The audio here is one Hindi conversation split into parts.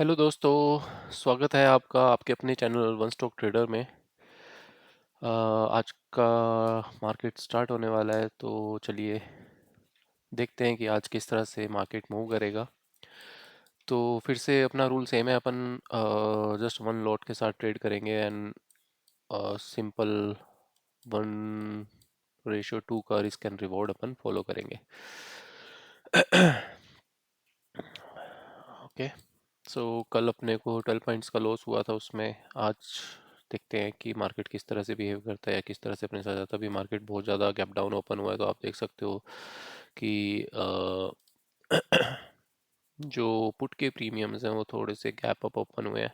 हेलो दोस्तों। स्वागत है आपका आपके अपने चैनल वन स्टॉक ट्रेडर में। आज का मार्केट स्टार्ट होने वाला है, तो चलिए देखते हैं कि आज किस तरह से मार्केट मूव करेगा। तो फिर से अपना रूल सेम है, अपन जस्ट वन लॉट के साथ ट्रेड करेंगे एंड सिंपल 1:2 का risk and reward upon follow करेंगे। ओके। सो कल अपने को 12 पॉइंट्स का लॉस हुआ था उसमें। आज देखते हैं कि मार्केट किस तरह से बिहेव करता है, किस तरह से अपने साथ आता है। अभी मार्केट बहुत ज़्यादा गैप डाउन ओपन हुआ है, तो आप देख सकते हो कि जो पुट के प्रीमियम्स हैं वो थोड़े से गैप अप ओपन हुए हैं।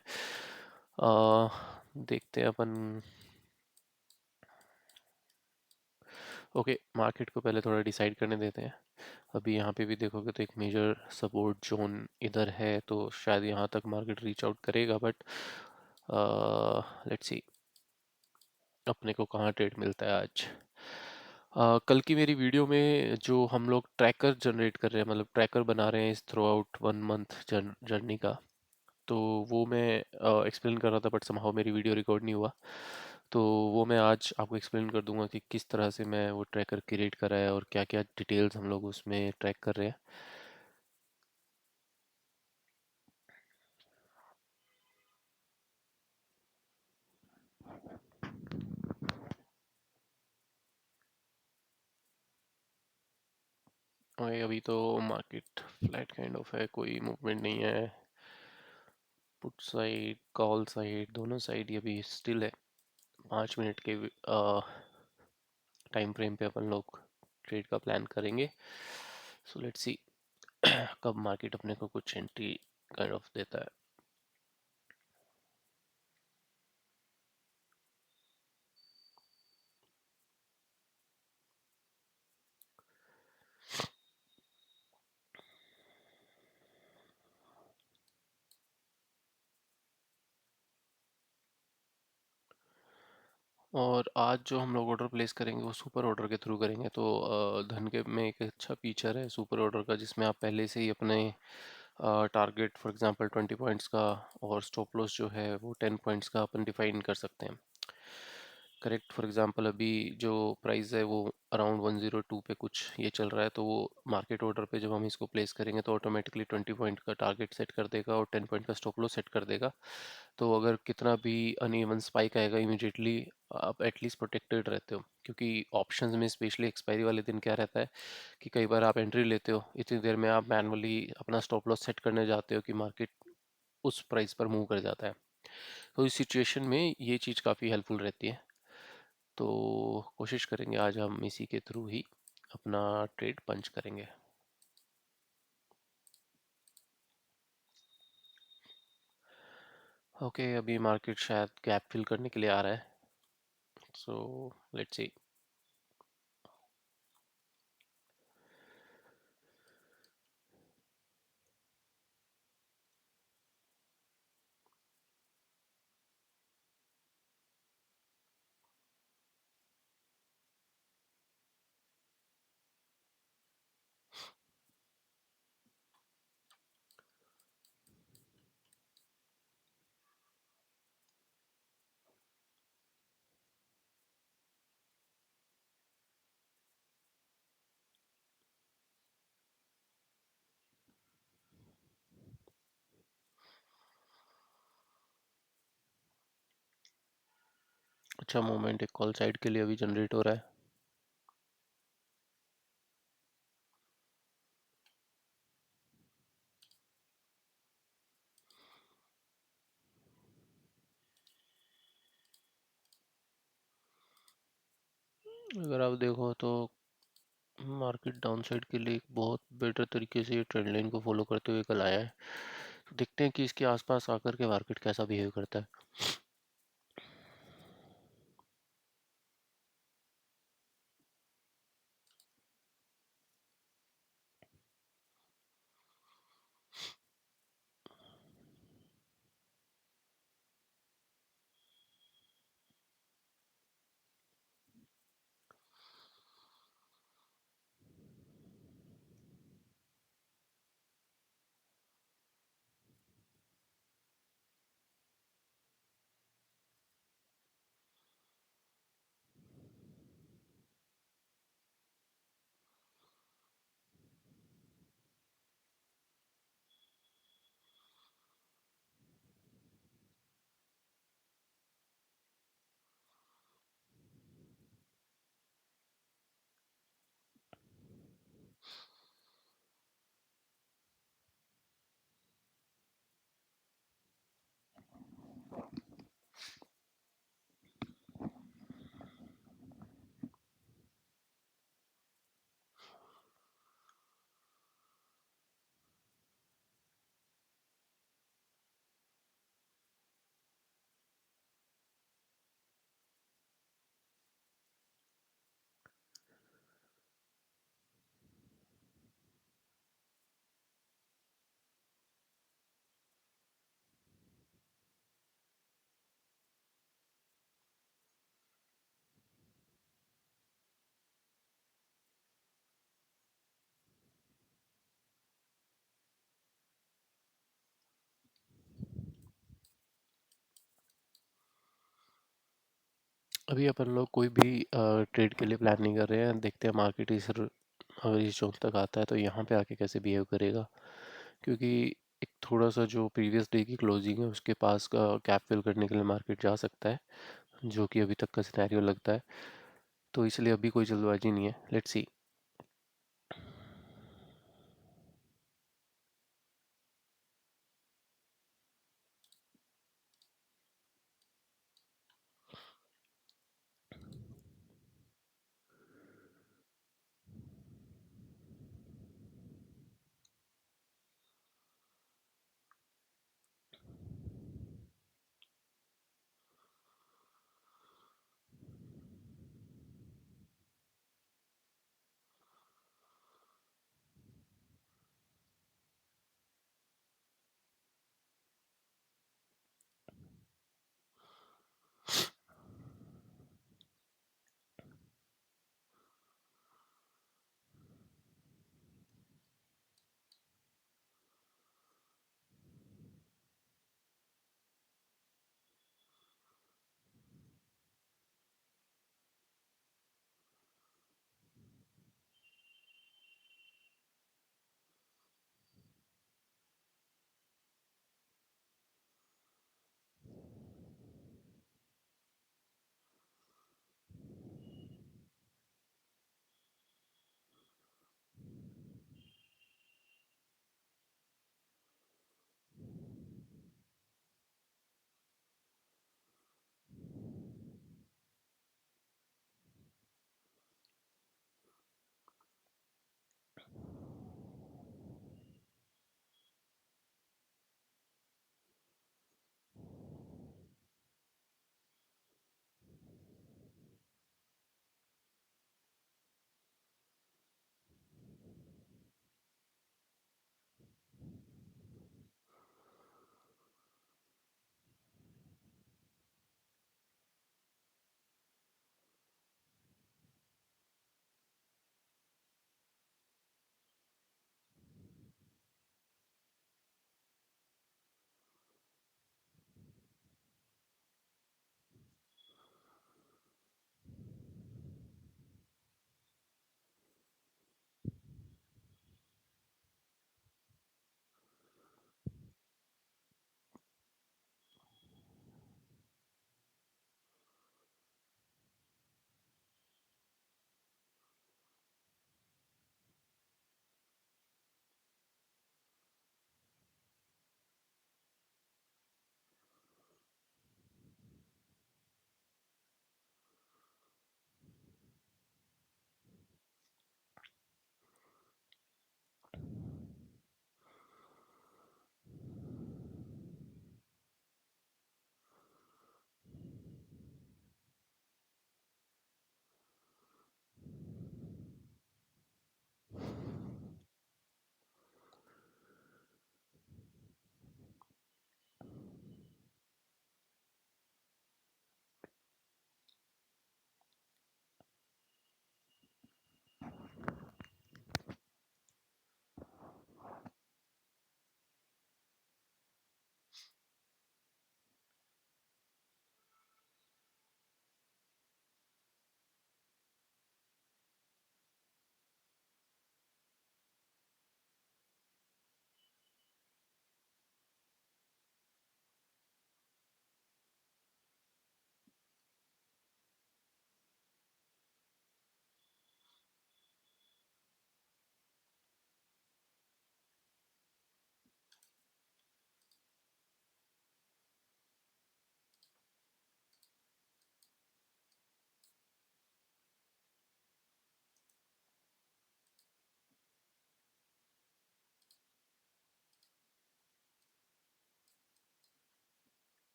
देखते हैं अपन। ओके, मार्केट को पहले थोड़ा डिसाइड करने देते हैं। अभी यहाँ पे भी देखोगे तो एक मेजर सपोर्ट जोन इधर है, तो शायद यहाँ तक मार्केट रीच आउट करेगा, बट लेट्स सी अपने को कहाँ ट्रेड मिलता है आज। कल की मेरी वीडियो में जो हम लोग ट्रैकर जनरेट कर रहे हैं, मतलब ट्रैकर बना रहे हैं इस थ्रू आउट 1 मंथ जर्नी का, तो वो मैं एक्सप्लेन कर रहा था, बट समहाउ मेरी वीडियो रिकॉर्ड नहीं हुआ। तो वो मैं आज आपको एक्सप्लेन कर दूंगा कि किस तरह से मैं वो ट्रैकर क्रिएट करा है और क्या क्या डिटेल्स हम लोग उसमें ट्रैक कर रहे हैं। और अभी तो मार्केट फ्लैट काइंड ऑफ है, कोई मूवमेंट नहीं है। पुट साइड कॉल साइड दोनों साइड ये भी स्टिल है। 5 मिनट के टाइम फ्रेम पे अपन लोग ट्रेड का प्लान करेंगे। सो लेट्स सी कब मार्केट अपने को कुछ एंट्री काइंड ऑफ देता है। और आज जो हम लोग ऑर्डर प्लेस करेंगे वो सुपर ऑर्डर के थ्रू करेंगे। तो धन के में एक अच्छा फीचर है सुपर ऑर्डर का, जिसमें आप पहले से ही अपने टारगेट फॉर एग्जांपल 20 पॉइंट्स का और स्टॉप लॉस जो है वो 10 पॉइंट्स का अपन डिफाइन कर सकते हैं। करेक्ट। फॉर एग्जांपल अभी जो प्राइस है वो अराउंड 102 पे कुछ ये चल रहा है, तो वो मार्केट ऑर्डर पे जब हम इसको प्लेस करेंगे तो ऑटोमेटिकली 20 पॉइंट का टारगेट सेट कर देगा और 10 पॉइंट का स्टॉप लॉस सेट कर देगा। तो अगर कितना भी अनइवन स्पाइक आएगा इमीडिएटली आप एटलीस्ट प्रोटेक्टेड रहते हो, क्योंकि ऑप्शंस में स्पेशली एक्सपायरी वाले दिन क्या रहता है कि कई बार आप एंट्री लेते हो, इतनी देर में आप मैनुअली अपना स्टॉप लॉस सेट करने जाते हो कि मार्केट उस प्राइस पर मूव कर जाता है। तो इस सिचुएशन में ये चीज़ काफ़ी हेल्पफुल रहती है। तो कोशिश करेंगे आज हम इसी के थ्रू ही अपना ट्रेड पंच करेंगे। ओके, अभी मार्केट शायद गैप फिल करने के लिए आ रहा है। So let's see. अच्छा मोमेंट एक कॉल साइड के लिए अभी जनरेट हो रहा है। अगर आप देखो तो मार्केट डाउन साइड के लिए एक बहुत बेटर तरीके से ये ट्रेंड लाइन को फॉलो करते हुए कल आया है। तो देखते हैं कि इसके आसपास आकर के मार्केट कैसा बिहेव करता है। अभी अपन लोग कोई भी ट्रेड के लिए प्लान नहीं कर रहे हैं, देखते हैं मार्केट इस अगर इस जोन तक आता है तो यहाँ पे आके कैसे बिहेव करेगा। क्योंकि एक थोड़ा सा जो प्रीवियस डे की क्लोजिंग है उसके पास का गैप फिल करने के लिए मार्केट जा सकता है, जो कि अभी तक का सिनेरियो लगता है। तो इसलिए अभी कोई जल्दबाजी नहीं है, लेट्स सी।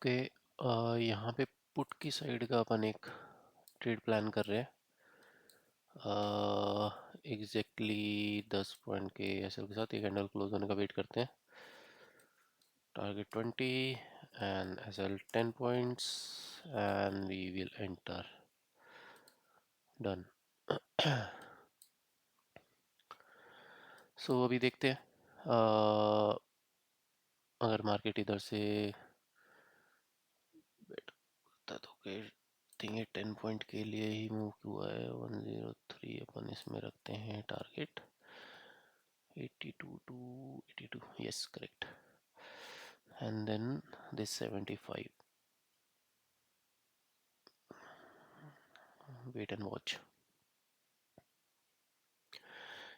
ओके, यहाँ पे पुट की साइड का अपन एक ट्रेड प्लान कर रहे हैं। एग्जैक्टली 10 पॉइंट के एसएल के साथ एक कैंडल क्लोज होने का वेट करते हैं। Target 20 and SL 10 points and we will enter. Done. So अभी देखते हैं अगर मार्केट इधर से बेट करता तो थिंक ये 10 पॉइंट के लिए ही मूव हुआ है। 103 अपन इसमें रखते हैं target 82 to 82, yes, correct. And then this 75, wait and watch.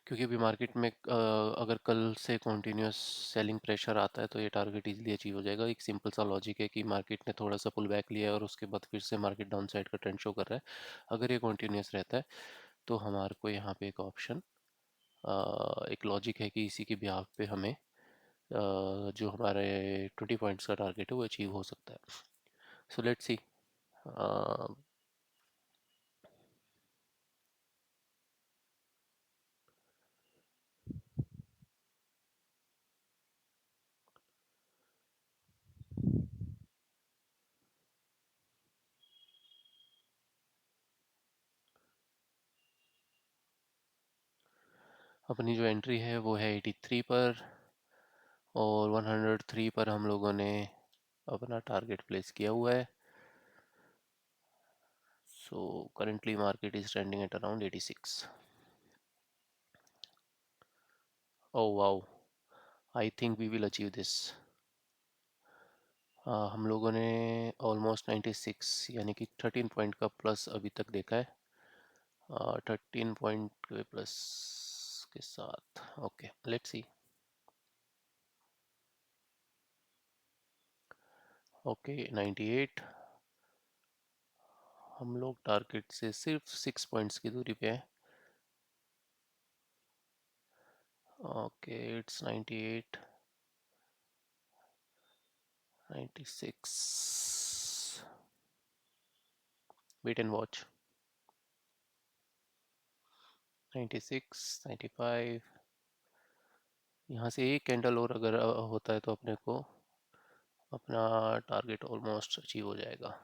क्योंकि अभी मार्केट में अगर कल से कॉन्टीन्यूस सेलिंग प्रेशर आता है तो ये टारगेट इजीली अचीव हो जाएगा। एक सिंपल सा लॉजिक है कि मार्केट ने थोड़ा सा पुल बैक लिया है और उसके बाद फिर से मार्केट डाउन साइड का ट्रेंड शो कर रहा है। अगर ये कॉन्टीन्यूस रहता है तो हमारे को यहाँ पे एक ऑप्शन, एक लॉजिक है कि इसी के बिहाफ पे हमें जो हमारे 20 पॉइंट्स का टारगेट है वो अचीव हो सकता है। So let's see. अपनी जो एंट्री है वो है 83 पर, और 103 पर हम लोगों ने अपना टारगेट प्लेस किया हुआ है। So currently market is trending at around 86। Oh wow, I think we will achieve this. हम लोगों ने ऑलमोस्ट 96 यानी कि 13 पॉइंट का प्लस अभी तक देखा है। 13 पॉइंट के प्लस के साथ ओके लेट्स सी। ओके 98, हम लोग टारगेट से सिर्फ 6 पॉइंट्स की दूरी पे हैं। Okay it's 98, 96, wait and watch. 96, 95, यहाँ से एक कैंडल और अगर होता है तो अपने को अपना टारगेट ऑलमोस्ट अचीव हो जाएगा।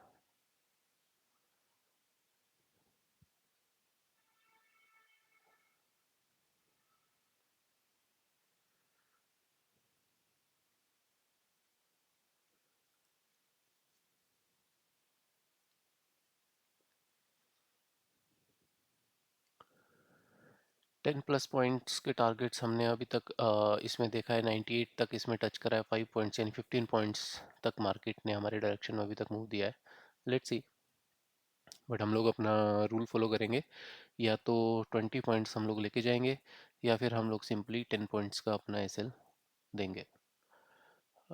टेन प्लस पॉइंट्स के टारगेट्स हमने अभी तक इसमें देखा है। 98 तक इसमें टच करा है। 5 पॉइंट्स यानी 15 पॉइंट्स तक मार्केट ने हमारे डायरेक्शन में अभी तक मूव दिया है। Let's see. बट हम लोग अपना रूल फॉलो करेंगे, या तो 20 पॉइंट्स हम लोग लेके जाएंगे या फिर हम लोग सिंपली 10 पॉइंट्स का अपना एसएल देंगे।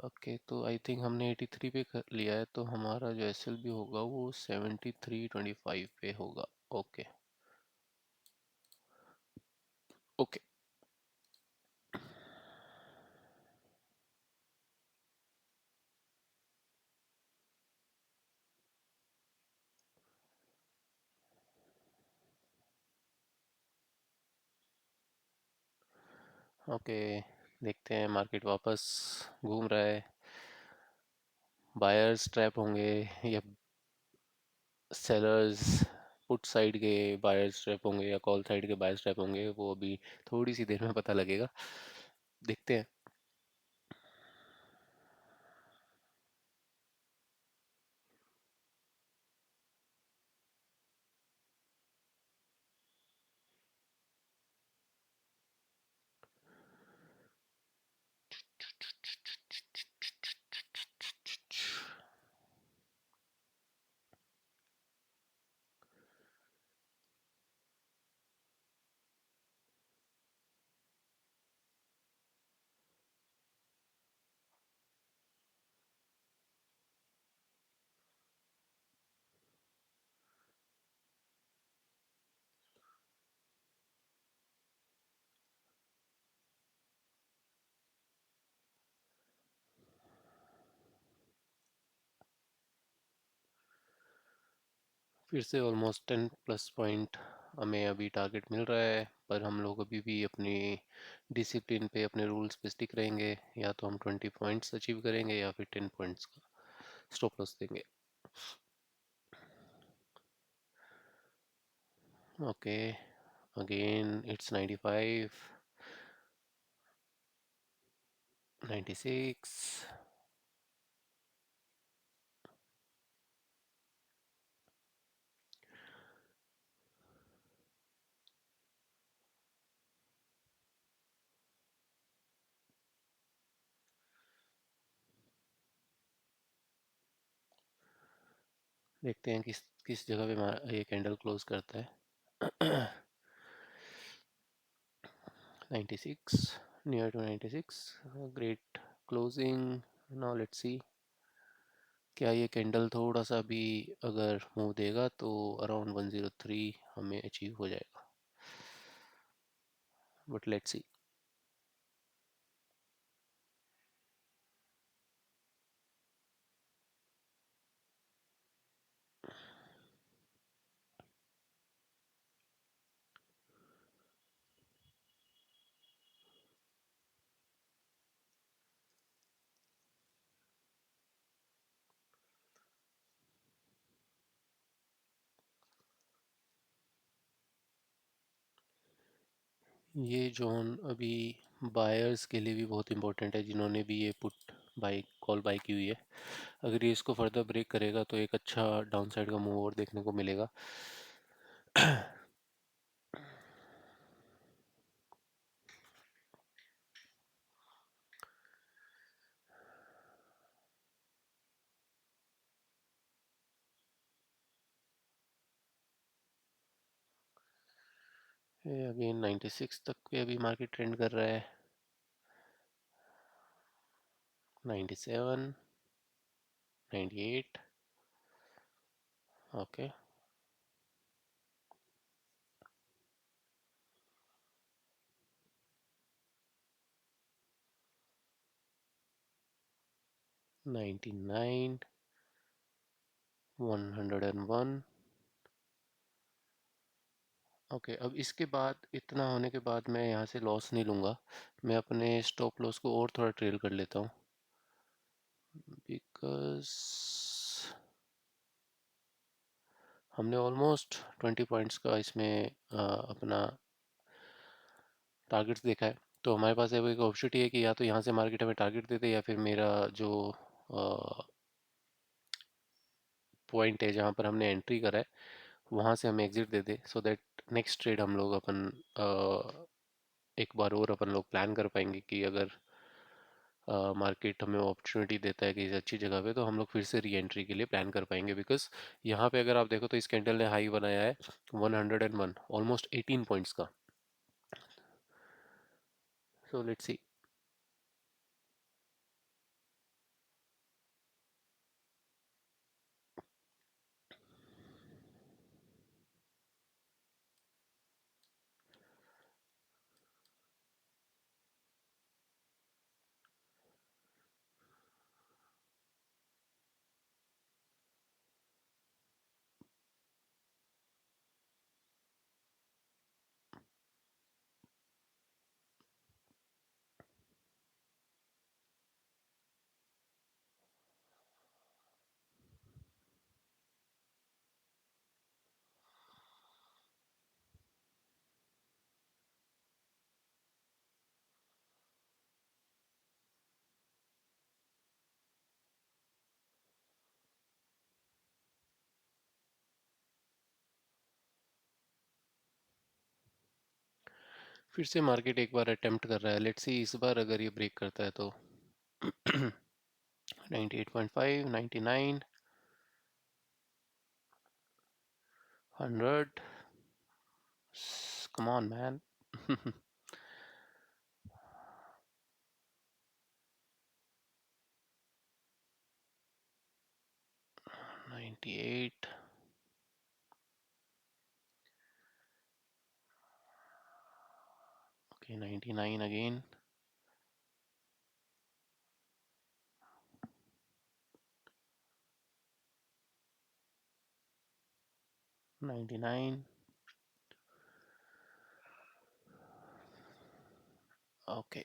ओके तो आई थिंक हमने 83 पे कर लिया है, तो हमारा जो एसएल भी होगा वो 73.25 पे होगा। ओके ओके ओके, देखते हैं मार्केट वापस घूम रहा है। बायर्स ट्रैप होंगे या सेलर्स, पुट साइड के बायर्स ट्रैप होंगे या कॉल साइड के बायर्स ट्रैप होंगे, वो अभी थोड़ी सी देर में पता लगेगा। देखते हैं। फिर से ऑलमोस्ट 10 प्लस पॉइंट हमें अभी टारगेट मिल रहा है, पर हम लोग अभी भी अपनी डिसिप्लिन पे, अपने रूल्स पे स्टिक रहेंगे। या तो हम 20 पॉइंट्स अचीव करेंगे या फिर 10 पॉइंट्स का स्टॉप लॉस देंगे। Okay, again it's 95, 96। देखते हैं किस किस जगह पे ये कैंडल क्लोज करता है। 96, near to 96, great closing. Now let's see, क्या ये कैंडल थोड़ा सा भी अगर मूव देगा तो अराउंड 103 हमें अचीव हो जाएगा, बट लेट्स सी। ये जोन अभी बायर्स के लिए भी बहुत इंपॉर्टेंट है, जिन्होंने भी ये पुट बाई कॉल बाई की हुई है। अगर ये इसको फर्दर ब्रेक करेगा तो एक अच्छा डाउनसाइड का मूव और देखने को मिलेगा। ये अगेन 96 तक पे अभी मार्केट ट्रेंड कर रहा है। 97, 98। ओके, 99, 101। ओके, अब इसके बाद इतना होने के बाद मैं यहाँ से लॉस नहीं लूँगा। मैं अपने स्टॉप लॉस को और थोड़ा ट्रेल कर लेता हूँ, बिकॉज हमने ऑलमोस्ट 20 पॉइंट्स का इसमें अपना टारगेट्स देखा है। तो हमारे पास अब एक अपॉर्चुनिटी है कि या तो यहाँ से मार्केट हमें टारगेट दे दे, या फिर मेरा जो पॉइंट है जहाँ पर हमने एंट्री करा है वहाँ से हमें exit they they, so that next trade हम लोग अपन एक बार और अपन लोग प्लान कर पाएंगे कि अगर मार्केट हमें अपॉर्चुनिटी देता है किसी अच्छी जगह पे, तो हम लोग फिर से री एंट्री के लिए प्लान कर पाएंगे। बिकॉज यहाँ पे अगर आप देखो तो इस कैंडल ने हाई बनाया है 101, ऑलमोस्ट 18 पॉइंट्स का। So let's see. फिर से मार्केट एक बार अटेम्प्ट कर रहा है, लेट्स सी इस बार अगर ये ब्रेक करता है तो 98.5, 99, 100, come on man। 98, okay, 99 again। 99. Okay.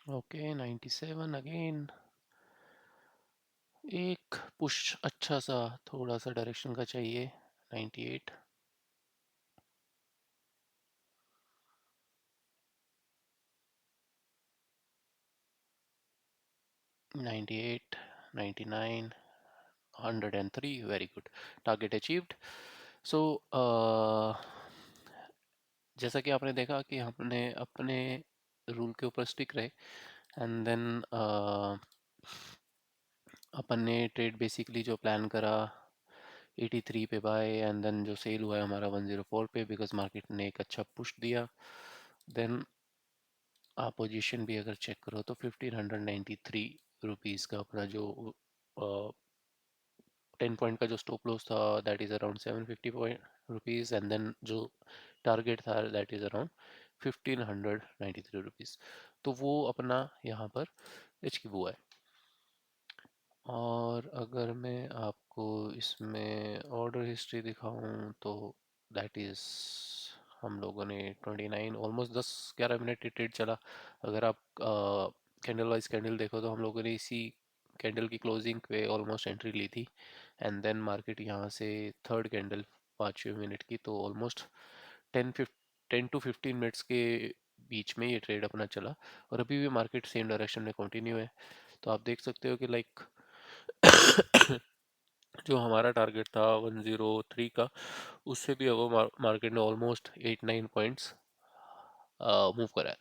Okay, 97 again. एक पुश अच्छा सा थोड़ा सा डायरेक्शन का चाहिए. 98. 98. 99. 103. Very good. Target achieved. So जैसा कि आपने देखा कि हमने अपने रूल के ऊपर स्टिक रहे. एंड देन अपन ने ट्रेड बेसिकली जो प्लान करा 83 पे बाय, एंड देन जो सेल हुआ है हमारा 104 पे, बिकॉज मार्केट ने एक अच्छा पुश दिया. देन आप पोजीशन भी अगर चेक करो तो 1593 रुपीज़ का अपना जो 10 पॉइंट का जो स्टॉप लॉस था that is around 750 point rupees, and then जो टारगेट था दैट इज़ अराउंड 1593 रुपीज़. तो वो अपना यहाँ पर अचीव हुआ है. और अगर मैं आपको इसमें ऑर्डर हिस्ट्री दिखाऊं तो दैट इज़ हम लोगों ने 29 ऑलमोस्ट 10-11 मिनट ट्रेड चला. अगर आप कैंडल वाइज कैंडल देखो तो हम लोगों ने इसी कैंडल की क्लोजिंग पे ऑलमोस्ट एंट्री ली थी. एंड देन मार्केट यहाँ से थर्ड कैंडल 5वें मिनट की, तो ऑलमोस्ट 10 टू 15 मिनट्स के बीच में ये ट्रेड अपना चला. और अभी भी मार्केट सेम डायरेक्शन में कंटिन्यू है. तो आप देख सकते हो कि लाइक जो हमारा टारगेट था 103 का, उससे भी अब मार्केट ने ऑलमोस्ट 8-9 पॉइंट्स मूव करा है.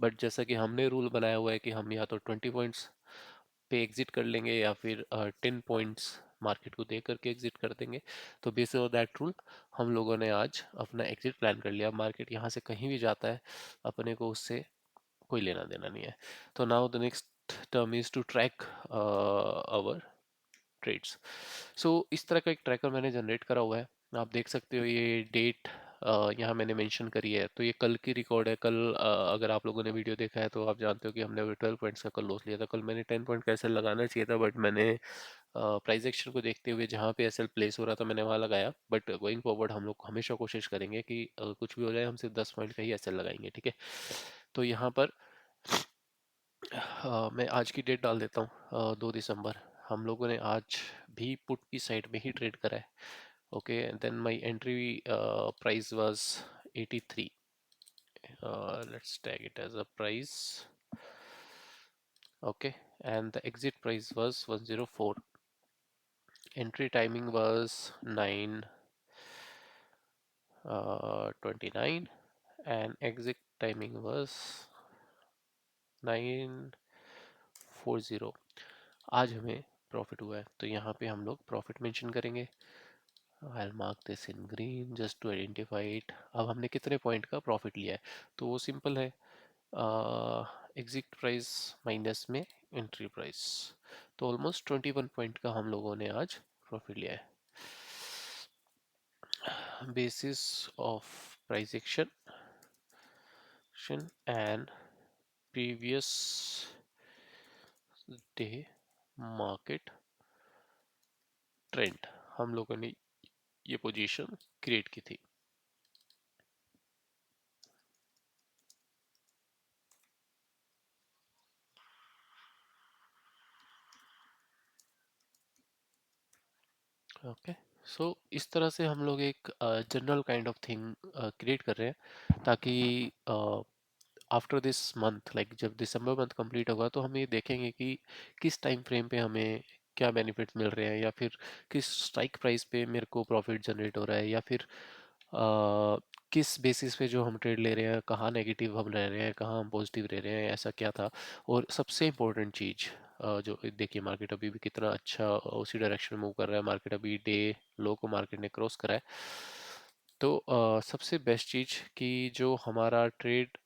बट जैसा कि हमने रूल बनाया हुआ है कि हम या तो 20 पॉइंट्स पे एग्जिट कर लेंगे या फिर 10 पॉइंट्स मार्केट को दे करके एग्जिट कर देंगे. तो बेस ऑन दैट रूल हम लोगों ने आज अपना एग्जिट प्लान कर लिया. मार्केट यहाँ से कहीं भी जाता है, अपने को उससे कोई लेना देना नहीं है. तो now the next term is to track our trades. So इस तरह का एक ट्रैकर मैंने जनरेट करा हुआ है. आप देख सकते हो ये डेट यहाँ मैंने मेंशन करी है. तो ये कल की रिकॉर्ड है. कल अगर आप लोगों ने वीडियो देखा है तो आप जानते हो कि हमने 12 पॉइंट्स का कल लॉस लिया था. कल मैंने 10 पॉइंट का एसएल लगाना चाहिए था, बट मैंने प्राइस एक्शन को देखते हुए जहाँ पे एसएल प्लेस हो रहा था मैंने वहाँ लगाया. बट गोइंग फॉरवर्ड हम लोग हमेशा कोशिश करेंगे कि कुछ भी हो जाए हम सिर्फ 10 पॉइंट का ही एसएल लगाएंगे. ठीक है. तो यहाँ पर मैं आज की डेट डाल देता हूँ, 2 दिसंबर. हम लोगों ने आज भी पुट की साइड में ही ट्रेड करा है. Okay, then my entry price was 83. Let's tag it as a price. Okay, and the exit price was 104. Entry timing was 9:29, and exit timing was 9:40. आज हमें प्रॉफिट हुआ है तो यहाँ पे हम लोग प्रॉफिट मेंशन करेंगे. I'll mark this in green just to identify it. अब हमने कितने पॉइंट का प्रॉफिट लिया है तो वो सिंपल है. एग्जिट प्राइस माइनस में एंट्री प्राइस, तो ऑलमोस्ट 21 पॉइंट का हम लोगों ने आज प्रॉफिट लिया है. Basis of price action and previous day market trend, हम लोगों ने ये पोजीशन क्रिएट की थी। ओके, सो इस तरह से हम लोग एक general kind of thing create कर रहे हैं, ताकि आफ्टर दिस मंथ, लाइक जब दिसंबर मंथ कंप्लीट होगा तो हम ये देखेंगे कि किस टाइम फ्रेम पे हमें क्या बेनिफिट्स मिल रहे हैं, या फिर किस स्ट्राइक प्राइस पे मेरे को प्रॉफिट जनरेट हो रहा है, या फिर किस बेसिस पे जो हम ट्रेड ले रहे हैं, कहाँ नेगेटिव हम रह रहे हैं, कहाँ हम पॉजिटिव रह रहे हैं, ऐसा क्या था। और सबसे इम्पोर्टेंट चीज़, जो देखिए मार्केट अभी भी कितना अच्छा उसी डायरेक्शन में मूव कर रहा है, मार्केट अभी डे लो को मार्केट ने क्रॉस करा है। तो सबसे बेस्ट चीज़ कि जो हमारा ट्रेड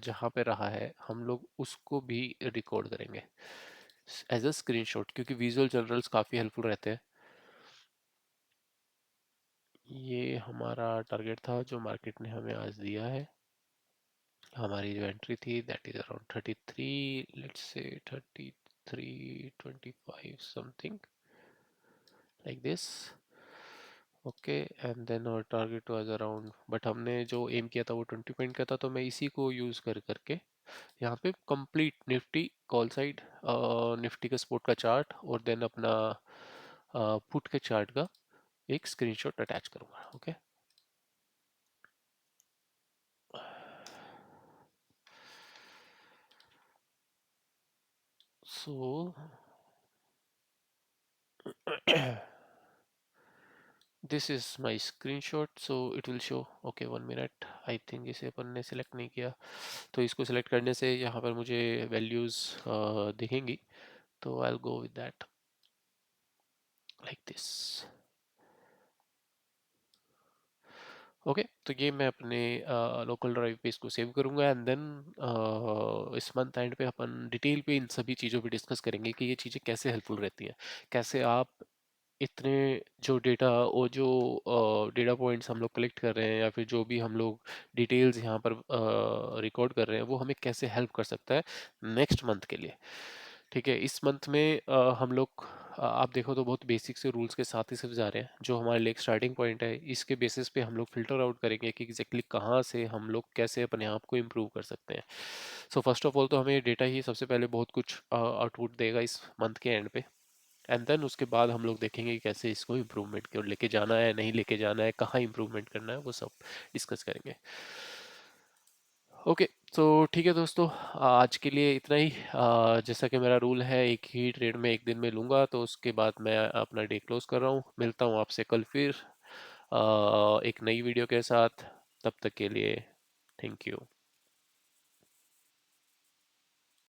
जहाँ पे रहा है, हम लोग उसको भी रिकॉर्ड करेंगे एज अ स्क्रीनशॉट, क्योंकि विजुअल जर्नल्स काफ़ी हेल्पफुल रहते हैं। ये हमारा टारगेट था जो मार्केट ने हमें आज दिया है। हमारी जो एंट्री थी that is around 33, let's say 33.25 something like this. Okay, and then और टारगेट वाज अराउंड, बट हमने जो एम किया था वो 20 पॉइंट का था, तो मैं इसी को यूज़ कर करके यहाँ पे complete Nifty call side, Nifty का स्पोर्ट का चार्ट, और देन अपना पुट के चार्ट का एक स्क्रीनशॉट अटैच करूँगा। Okay, so this is my screen shot, so it will show. Okay, 1 minute, I think इसे अपन ने सिलेक्ट नहीं किया, तो इसको सिलेक्ट करने से यहाँ पर मुझे वैल्यूज़ दिखेंगी, तो I will go with that like this. Okay, तो ये मैं अपने लोकल ड्राइव पे इसको सेव करूँगा, एंड देन इस मंथ एंड पे अपन डिटेल पे इन सभी चीज़ों पे डिस्कस करेंगे कि ये चीज़ें कैसे हेल्पफुल रहती हैं, कैसे आप इतने जो डेटा और जो डेटा पॉइंट्स हम लोग कलेक्ट कर रहे हैं, या फिर जो भी हम लोग डिटेल्स यहाँ पर रिकॉर्ड कर रहे हैं, वो हमें कैसे हेल्प कर सकता है नेक्स्ट मंथ के लिए। ठीक है, इस मंथ में हम लोग आप देखो तो बहुत बेसिक से रूल्स के साथ ही सिर्फ जा रहे हैं, जो हमारे लिए एक स्टार्टिंग पॉइंट है। इसके बेसिस पे हम लोग फिल्टर आउट करेंगे कि एग्जैक्टली कहाँ से हम लोग कैसे अपने आप को इम्प्रूव कर सकते हैं। सो फर्स्ट ऑफ ऑल तो हमें डेटा ही सबसे पहले बहुत कुछ आउटपुट देगा इस मंथ के एंड पे, एंड देन उसके बाद हम लोग देखेंगे कि कैसे इसको इम्प्रूवमेंट की ओर लेके जाना है, नहीं लेके जाना है, कहाँ इम्प्रूवमेंट करना है, वो सब डिस्कस करेंगे। ओके, तो ठीक है दोस्तों, आज के लिए इतना ही। जैसा कि मेरा रूल है, एक ही ट्रेड में एक दिन में लूँगा, तो उसके बाद मैं अपना डे क्लोज कर रहा हूँ। मिलता हूँ आपसे कल फिर एक नई वीडियो के साथ। तब तक के लिए थैंक यू।